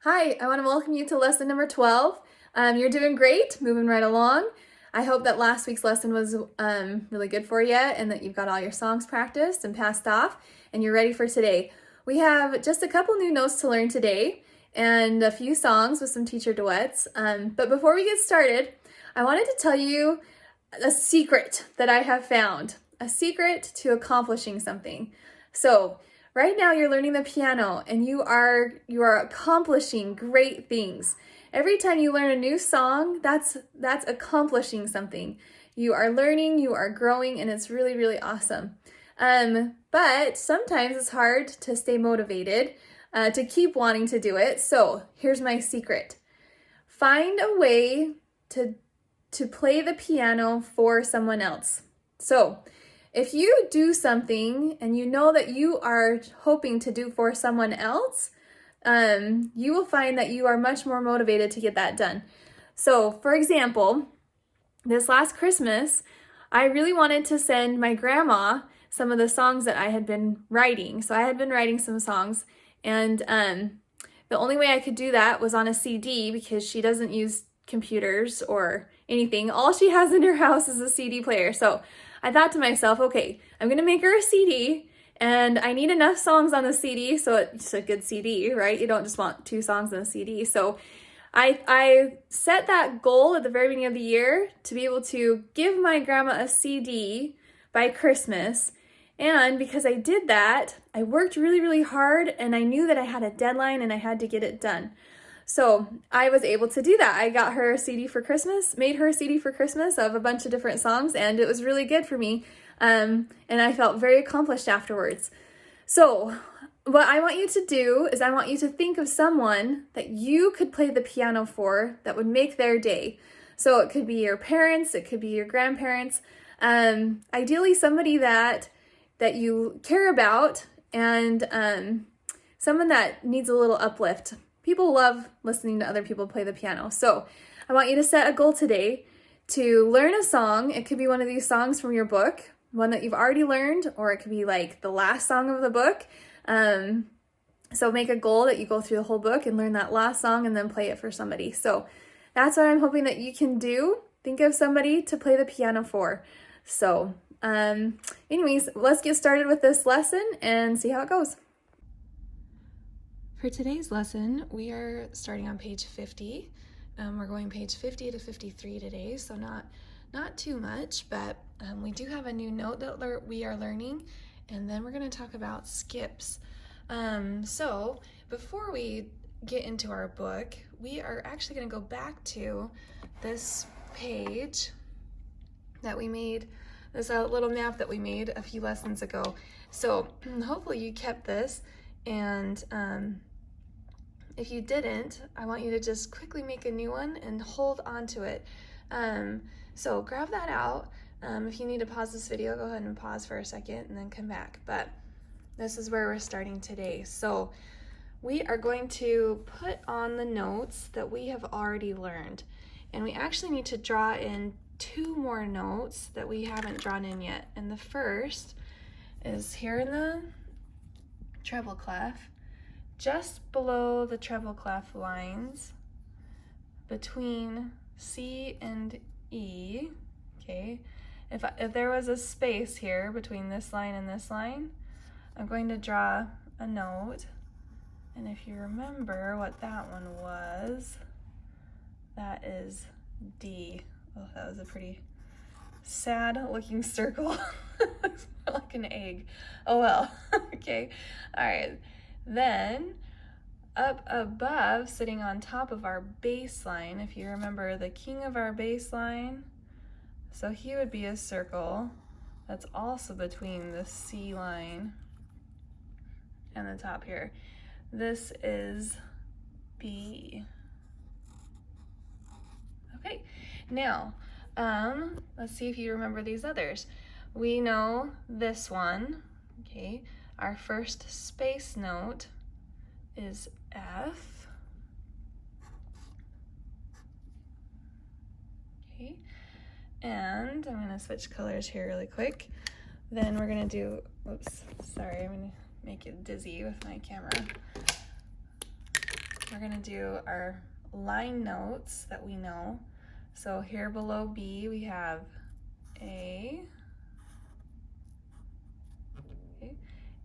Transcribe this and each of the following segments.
Hi, I want to welcome you to lesson number 12. You're doing great, moving right along. I hope that last week's lesson was really good for you and that you've got all your songs practiced and passed off and you're ready for today. We have just a couple new notes to learn today and a few songs with some teacher duets. But before we get started, I wanted to tell you a secret that I have found, a secret to accomplishing something. So right now you're learning the piano and you are accomplishing great things. Every time you learn a new song, that's accomplishing something. You are learning, you are growing, and it's really, really awesome. But sometimes it's hard to stay motivated, to keep wanting to do it. So here's my secret. Find a way to play the piano for someone else. So if you do something and you know that you are hoping to do for someone else, you will find that you are much more motivated to get that done. So, for example, this last Christmas, I really wanted to send my grandma some of the songs that I had been writing. So I had been writing some songs, and the only way I could do that was on a CD because she doesn't use computers or anything. All she has in her house is a CD player. So I thought to myself, okay, I'm gonna make her a CD and I need enough songs on the CD so it's a good CD, right? You don't just want 2 songs on a CD. So I set that goal at the very beginning of the year to be able to give my grandma a CD by Christmas. And because I did that, I worked really, really hard and I knew that I had a deadline and I had to get it done. So I was able to do that. I got her a CD for Christmas, made her a CD for Christmas of a bunch of different songs, and it was really good for me. And I felt very accomplished afterwards. So what I want you to do is I want you to think of someone that you could play the piano for that would make their day. So it could be your parents, it could be your grandparents, ideally somebody that you care about and someone that needs a little uplift. People love listening to other people play the piano. So I want you to set a goal today to learn a song. It could be one of these songs from your book, one that you've already learned, or it could be like the last song of the book. So make a goal that you go through the whole book and learn that last song and then play it for somebody. So that's what I'm hoping that you can do. Think of somebody to play the piano for. So anyways, let's get started with this lesson and see how it goes. For today's lesson, we are starting on page 50. We're going page 50 to 53 today, so not too much, but we do have a new note that we are learning, and then we're going to talk about skips. So before we get into our book, we are actually going to go back to this page that we made, this little map that we made a few lessons ago. So hopefully you kept this, and if you didn't, I want you to just quickly make a new one and hold on to it. So grab that out. If you need to pause this video, go ahead and pause for a second and then come back. But this is where we're starting today. So we are going to put on the notes that we have already learned. And we actually need to draw in 2 more notes that we haven't drawn in yet. And the first is here in the treble clef, just below the treble clef lines between C and E. Okay, if there was a space here between this line and this line, I'm going to draw a note, and if you remember what that one was, that is D. Oh, that was a pretty sad looking circle. Looks like an egg. Oh well. Okay, all right. Then up above, sitting on top of our bass line, if you remember the king of our bass line, so he would be a circle that's also between the C line and the top here. This is B. Okay, now let's see if you remember these others. We know this one, okay, our first space note is F. Okay, and I'm gonna switch colors here really quick. Then we're gonna do, oops, sorry, I'm gonna make it dizzy with my camera. we're gonna do our line notes that we know. So here below B, we have A, okay,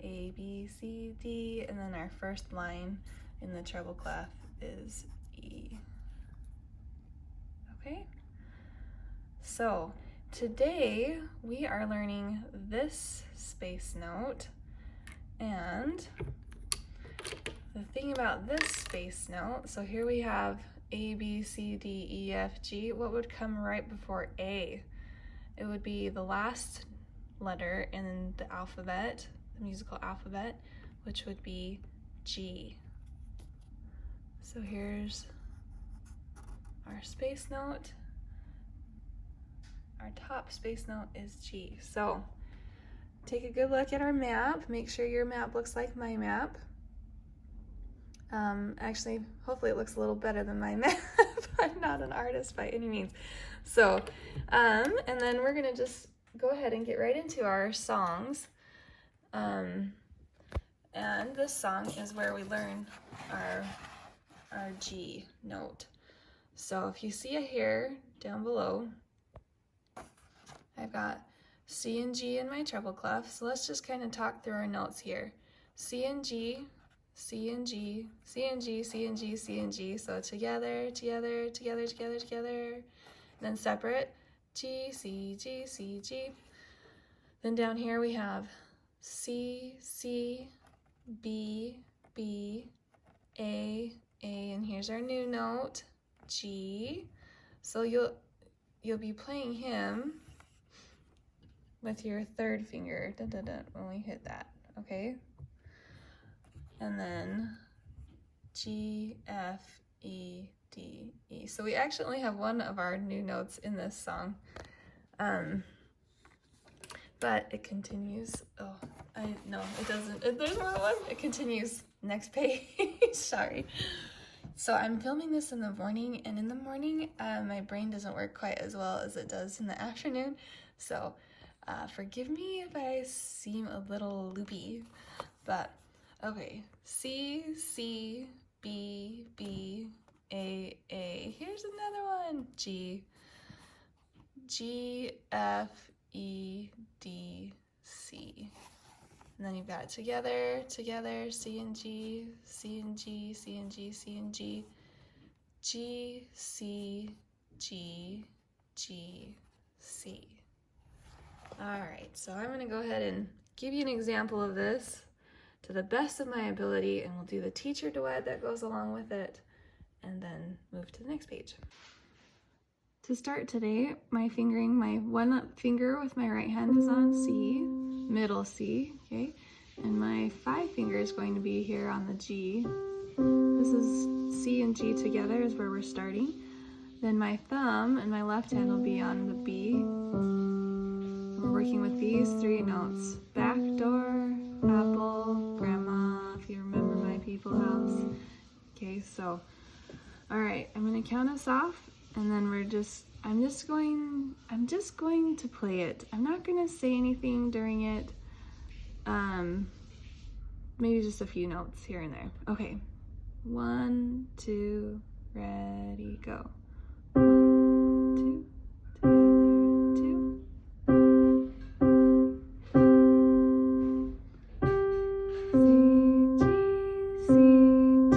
A, B, C, D, and then our first line in the treble clef is E. Okay, so today we are learning this space note, and the thing about this space note, so here we have A, B, C, D, E, F, G. What would come right before A? It would be the last letter in the alphabet, the musical alphabet, which would be G. So here's our space note. Our top space note is G. So take a good look at our map. Make sure your map looks like my map. Actually, hopefully it looks a little better than my map. I'm not an artist by any means. So, and then we're gonna just go ahead and get right into our songs. And this song is where we learn our G note. So if you see it here down below, I've got C and G in my treble clef. So let's just kind of talk through our notes here. C and G, C and G, C and G, C and G, C and G. So together, together, together, together, together. Then separate, G, C, G, C, G. Then down here we have C, C, B, B, A, and here's our new note, G. So you'll be playing him with your third finger, dun, dun, dun, when we hit that, okay? And then G, F, E, D, E. So we actually only have one of our new notes in this song, but it continues. Oh, no, it doesn't. There's more one. It continues. Next page. Sorry. So I'm filming this in the morning, and in the morning, my brain doesn't work quite as well as it does in the afternoon. So forgive me if I seem a little loopy, but okay. C, C, B, B, A, A. Here's another one. G, G, F, E, D, C. And then you've got together, together, C and G, C and G, C and G, C and G, G, C, G, G, C. All right, so I'm gonna go ahead and give you an example of this to the best of my ability, and we'll do the teacher duet that goes along with it, and then move to the next page. To start today, my one finger with my right hand is on C, middle C, okay? And my 5 finger is going to be here on the G. This is C and G together is where we're starting. Then my thumb and my left hand will be on the B. We're working with these 3 notes. Back door, apple, grandma, if you remember my people house. Okay, so, all right, I'm gonna count us off. And then I'm just going to play it. I'm not gonna say anything during it. Maybe just a few notes here and there. Okay, 1, 2, ready, go. 1, 2, together, 2. C, G,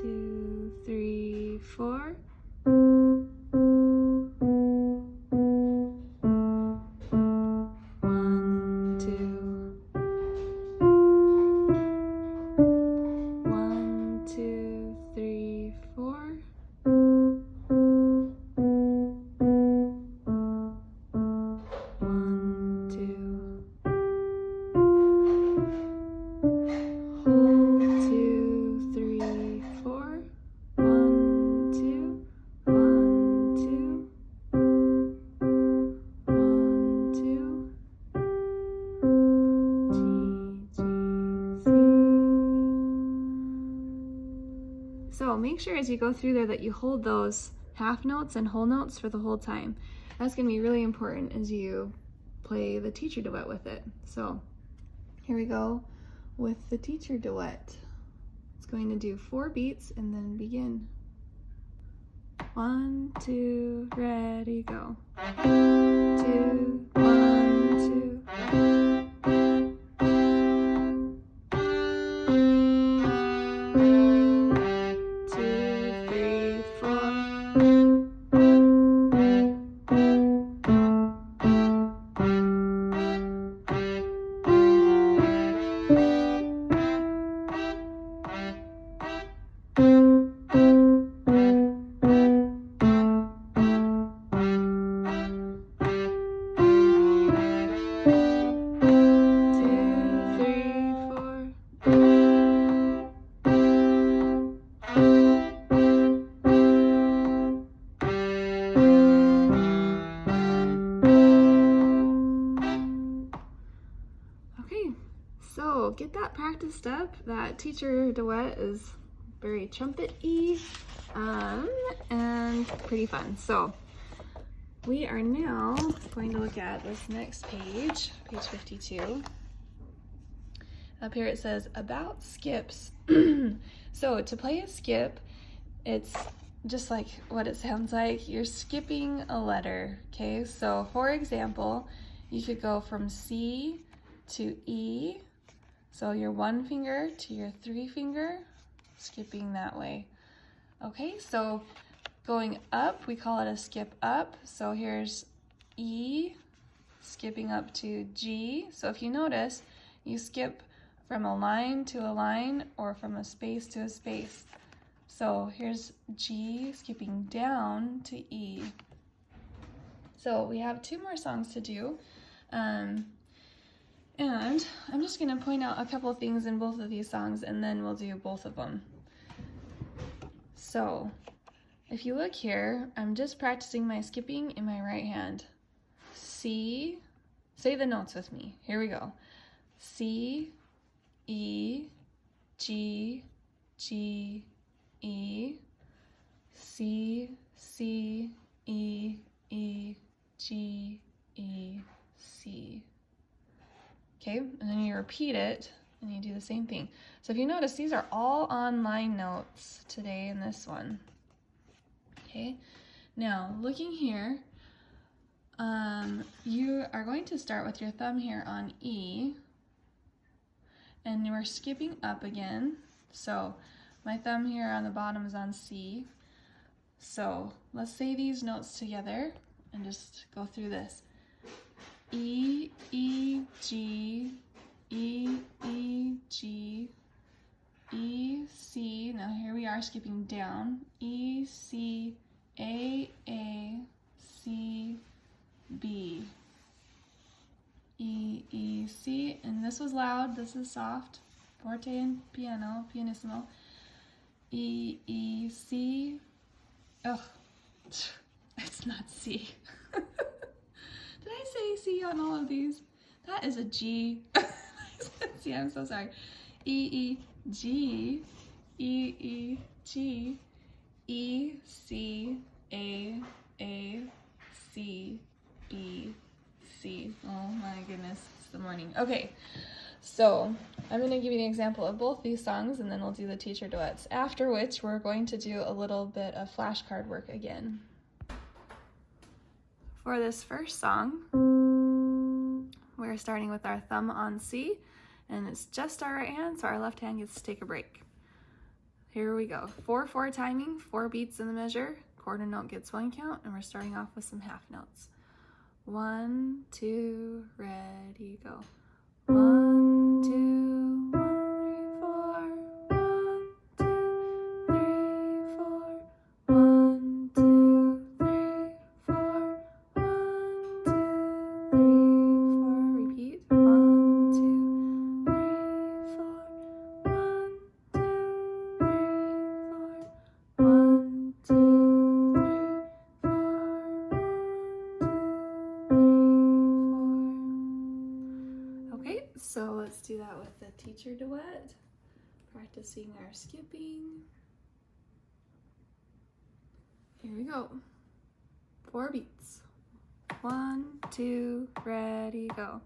2, 3, 4. 1, 2, So make sure as you go through there that you hold those half notes and whole notes for the whole time. That's going to be really important as you play the teacher duet with it. So here we go with the teacher duet. It's going to do 4 beats and then begin. 1, 2, ready, go. 2, 1, 2. 2, 3, 4. So get that practiced up. That teacher duet is very trumpet-y and pretty fun. So we are now going to look at this next page, page 52. Up here it says about skips. So to play a skip, it's just like what it sounds like. You're skipping a letter, okay? So for example, you could go from C to E. So your 1 finger to your 3 finger, skipping that way. Okay, so going up, we call it a skip up. So here's E, skipping up to G. So if you notice, you skip from a line to a line or from a space to a space. So here's G, skipping down to E. So we have 2 more songs to do. And I'm just going to point out a couple things in both of these songs, and then we'll do both of them. So if you look here, I'm just practicing my skipping in my right hand. C, say the notes with me. Here we go. C, E, G, G, E, C, C, E, E, G, E, C. Okay, and then you repeat it and you do the same thing. So if you notice, these are all on line notes today in this one. Okay, now looking here, you are going to start with your thumb here on E, and we're skipping up again. So my thumb here on the bottom is on C. So let's say these notes together and just go through this. E, E, G, E, E, G, E, C. Now here we are skipping down. E, C, A, C, B. E, E, C. And this was loud, this is soft. Forte and piano, pianissimo. E, E, C. Oh, it's not C. Did I say C on all of these? That is a G. See, I'm so sorry. E, E, G, E, E, G, E, C, A, C, B, C. Oh my goodness, it's the morning. Okay, so I'm going to give you an example of both these songs, and then we'll do the teacher duets, after which we're going to do a little bit of flashcard work again. For this first song, we're starting with our thumb on C, and it's just our right hand, so our left hand gets to take a break. Here we go. 4/4 timing, 4 beats in the measure, quarter note gets 1 count, and we're starting off with some half notes. 1, 2, ready, go. 1, 2, 1, 3, 4. 1, 2, 3, 4. 1, 2, 3, 4. 1, 2, 3, 4. Repeat. 1, 2, 3, 4. 1, 2, 3, 4. 1, 2, 3, 4. 1, 2, 3, 4. Okay, so let's do that with the teacher duet. Practicing our skipping. Here we go. 4 beats. 1, 2, ready, go.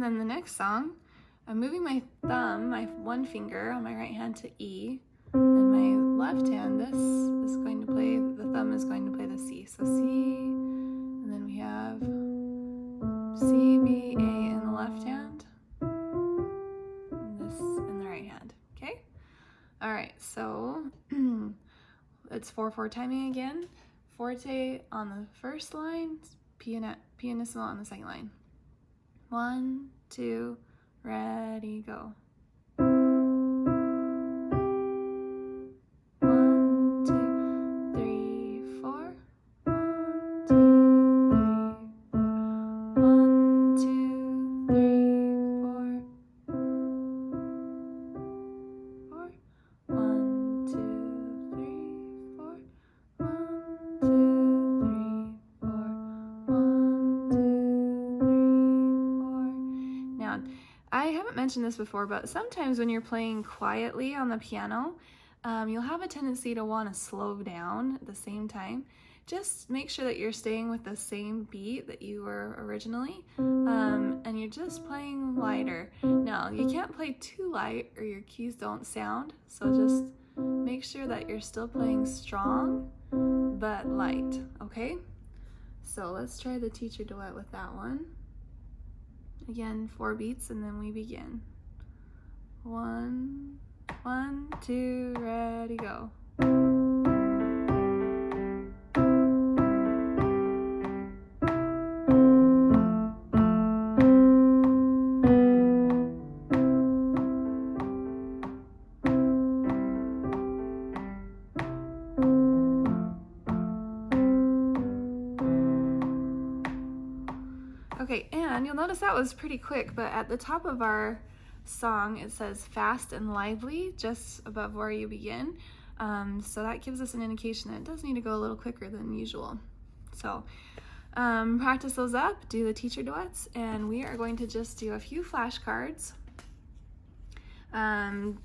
then the next song, I'm moving my thumb, my one finger on my right hand to E, and my left hand, this is going to play, the thumb is going to play the C. So C, and then we have C, B, A in the left hand, and this in the right hand, okay? All right, so it's 4/4 timing again. Forte on the first line, pianissimo on the second line. 1, 2, ready, go. 1, 2, 3, 4. 1, 2, 3, 4. 1, 2, 3, 4. 4. 1, 2, 3, 4. 1, 2, 3, 4. 1, 2, 3, 4. Now, I haven't mentioned this before, but sometimes when you're playing quietly on the piano, you'll have a tendency to want to slow down at the same time. Just make sure that you're staying with the same beat that you were originally, and you're just playing lighter. Now, you can't play too light or your keys don't sound, so just make sure that you're still playing strong but light, okay? So let's try the teacher duet with that one. Again, 4 beats and then we begin. 1, 1, 2, ready, go. Okay, and you'll notice that was pretty quick, but at the top of our song it says fast and lively just above where you begin. So that gives us an indication that it does need to go a little quicker than usual. So practice those up, do the teacher duets, and we are going to just do a few flashcards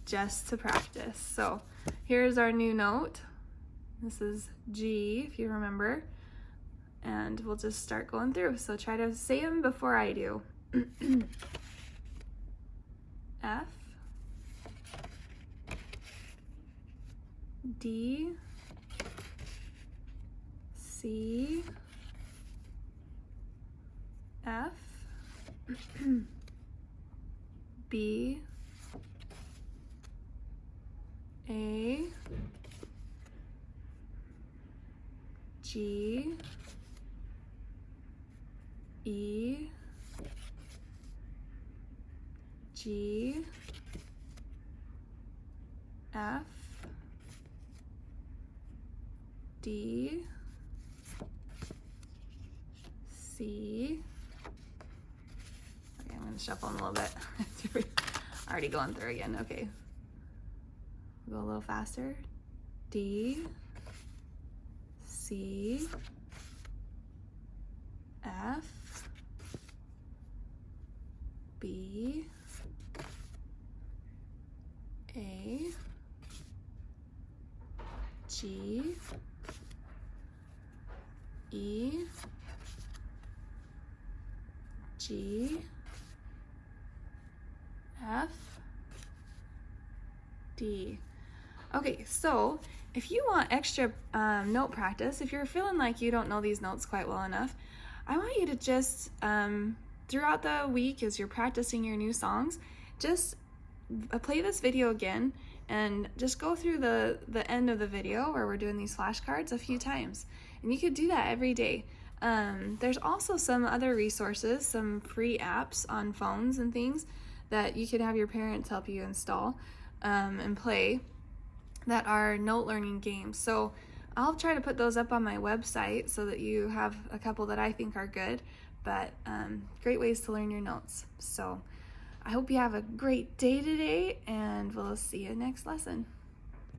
just to practice. So here's our new note. This is G, if you remember. And we'll just start going through. So try to say them before I do. F, D, C, F, B, A, G, E, G, F, D, C. Okay, I'm going to shuffle them a little bit. Already going through again. Okay. Go a little faster. D, C, F, B, A, G, E, G, F, D. Okay, so if you want extra note practice, if you're feeling like you don't know these notes quite well enough, I want you to just, throughout the week as you're practicing your new songs, just play this video again and just go through the end of the video where we're doing these flashcards a few times. And you could do that every day. There's also some other resources, some free apps on phones and things that you could have your parents help you install and play that are note learning games. So I'll try to put those up on my website so that you have a couple that I think are good, but great ways to learn your notes. So I hope you have a great day today, and we'll see you next lesson.